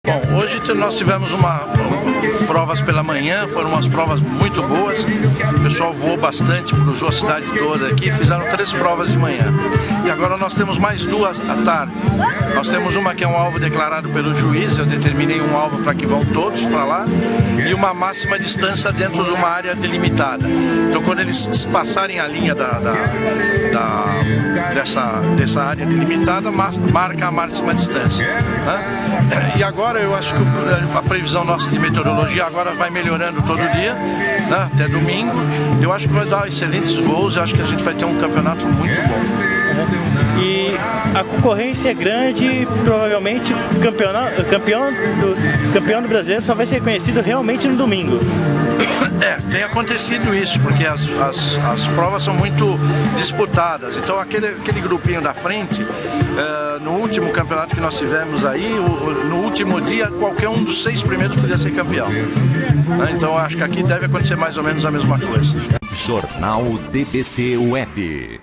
Bom, hoje nós tivemos provas pela manhã, foram umas provas muito boas. O pessoal voou bastante, cruzou a cidade toda aqui, fizeram 3 provas de manhã. E agora nós temos mais 2 à tarde. Nós temos uma que é um alvo declarado pelo juiz, eu determinei um alvo para que vão todos para lá, e uma máxima distância dentro de uma área delimitada. Então quando eles passarem a linha dessa área delimitada, marca a máxima distância, né? E agora eu acho que a previsão nossa de meteorologia agora vai melhorando todo dia, né, até domingo. Eu acho que vai dar excelentes voos, eu acho que a gente vai ter um campeonato muito bom. E a concorrência é grande, provavelmente o campeão do brasileiro só vai ser conhecido realmente no domingo. Tem acontecido isso, porque as provas são muito disputadas. Então aquele grupinho da frente, no último campeonato que nós tivemos aí, no último dia, qualquer um dos 6 primeiros podia ser campeão. Então acho que aqui deve acontecer mais ou menos a mesma coisa. Jornal DBC Web.